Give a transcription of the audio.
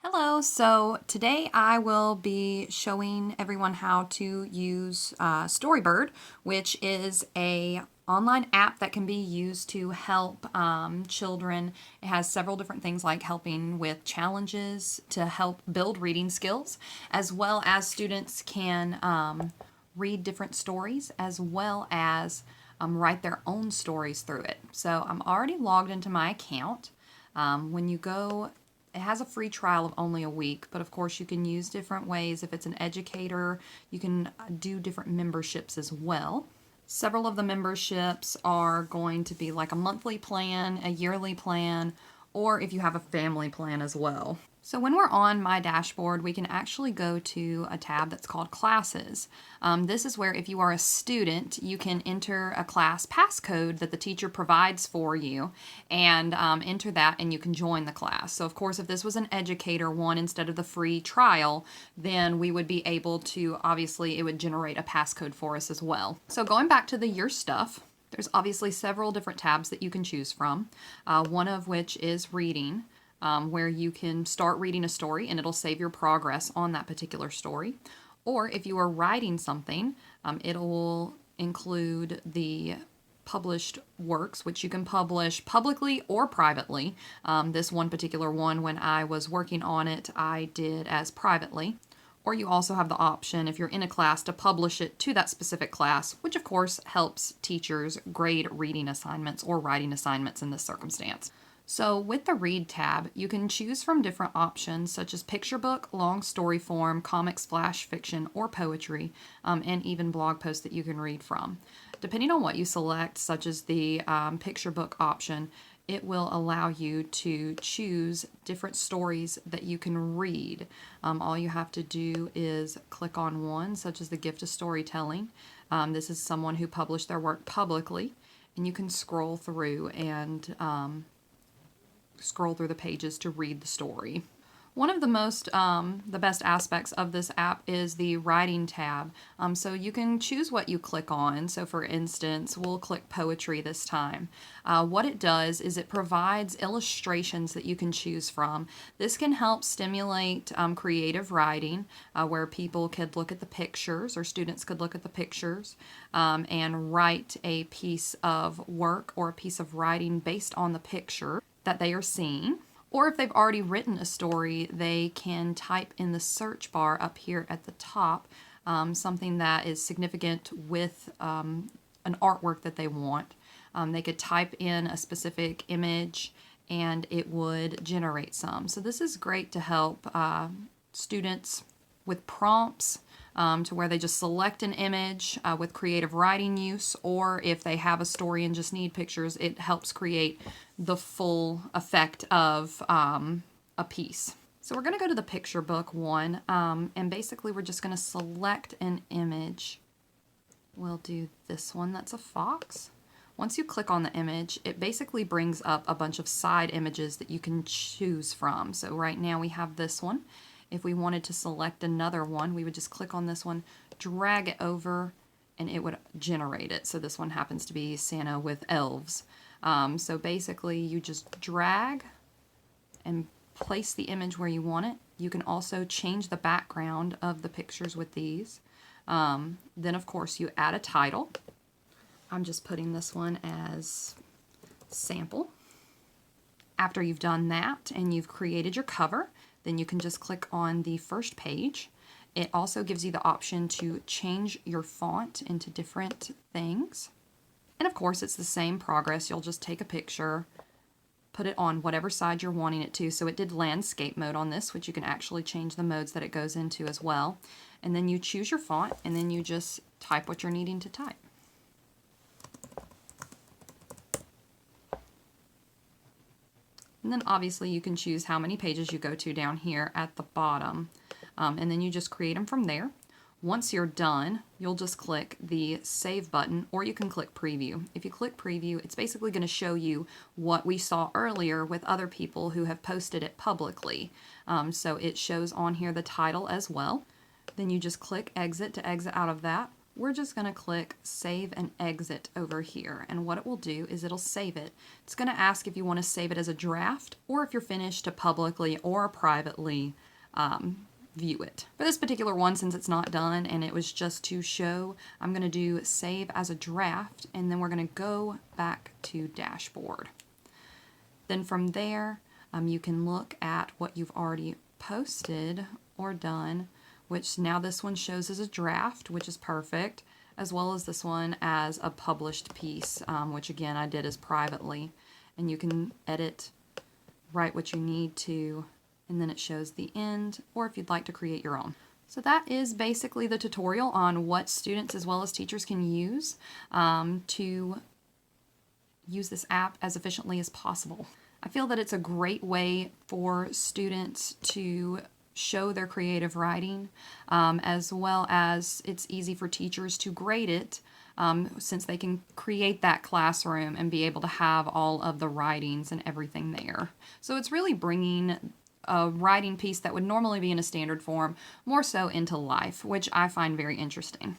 Hello, so today I will be showing everyone how to use Storybird, which is a online app that can be used to help children. It has several different things like helping with challenges to help build reading skills, as well as students can read different stories as well as write their own stories through it. So I'm already logged into my account. When you go, it has a free trial of only a week, but of course you can use different ways. If it's an educator, you can do different memberships as well. Several of the memberships are going to be like a monthly plan, a yearly plan, or if you have a family plan as well. So when we're on my dashboard, we can actually go to a tab that's called Classes. This is where if you are a student, you can enter a class passcode that the teacher provides for you and enter that and you can join the class. So of course, if this was an educator one instead of the free trial, then we would be able to, obviously, it would generate a passcode for us as well. So going back to the Your Stuff, there's obviously several different tabs that you can choose from, one of which is Reading. Where you can start reading a story and it'll save your progress on that particular story. Or if you are writing something, it'll include the published works, which you can publish publicly or privately. This one particular one, when I was working on it, I did as privately. Or you also have the option, if you're in a class, to publish it to that specific class, which of course helps teachers grade reading assignments or writing assignments in this circumstance. So with the Read tab, you can choose from different options such as picture book, long story form, comics, flash fiction, or poetry, and even blog posts that you can read from. Depending on what you select, such as the picture book option, it will allow you to choose different stories that you can read. All you have to do is click on one, such as The Gift of Storytelling. This is someone who published their work publicly, and you can scroll through and scroll through the pages to read the story. One of the best aspects of this app is the Writing tab. So you can choose what you click on. So for instance, we'll click Poetry this time. What it does is it provides illustrations that you can choose from. This can help stimulate creative writing, where people could look at the pictures, or students could look at the pictures, and write a piece of work or a piece of writing based on the picture that they are seeing. Or if they've already written a story, they can type in the search bar up here at the top something that is significant with an artwork that they want. They could type in a specific image and it would generate some. So this is great to help students with prompts, to where they just select an image with creative writing use, or if they have a story and just need pictures, it helps create the full effect of a piece. So we're going to go to the picture book one, and basically we're just going to select an image. We'll do this one, that's a fox. Once you click on the image, it basically brings up a bunch of side images that you can choose from. So right now we have this one. If we wanted to select another one, we would just click on this one, drag it over, and it would generate it. So this one happens to be Santa with elves. So basically you just drag and place the image where you want it. You can also change the background of the pictures with these. Then of course you add a title. I'm just putting this one as sample. After you've done that and you've created your cover, then you can just click on the first page. It also gives you the option to change your font into different things. And of course, it's the same progress. You'll just take a picture, put it on whatever side you're wanting it to. So it did landscape mode on this, which you can actually change the modes that it goes into as well. And then you choose your font, and then you just type what you're needing to type. And then obviously you can choose how many pages you go to down here at the bottom. And then you just create them from there. Once you're done, you'll just click the Save button, or you can click Preview. If you click Preview, it's basically going to show you what we saw earlier with other people who have posted it publicly. So it shows on here the title as well. Then you just click Exit to exit out of that. we're just going to click Save and Exit over here. And what it will do is it'll save it. It's going to ask if you want to save it as a draft or if you're finished to publicly or privately view it. For this particular one, since it's not done and it was just to show, I'm going to do Save as a Draft, and then we're going to go back to Dashboard. Then from there, you can look at what you've already posted or done, which now this one shows as a draft, which is perfect, as well as this one as a published piece, which again I did as privately. And you can edit, write what you need to, and then it shows the end, or if you'd like to create your own. So that is basically the tutorial on what students as well as teachers can use to use this app as efficiently as possible. I feel that it's a great way for students to show their creative writing, as well as it's easy for teachers to grade it, since they can create that classroom and be able to have all of the writings and everything there. So it's really bringing a writing piece that would normally be in a standard form more so into life, which I find very interesting.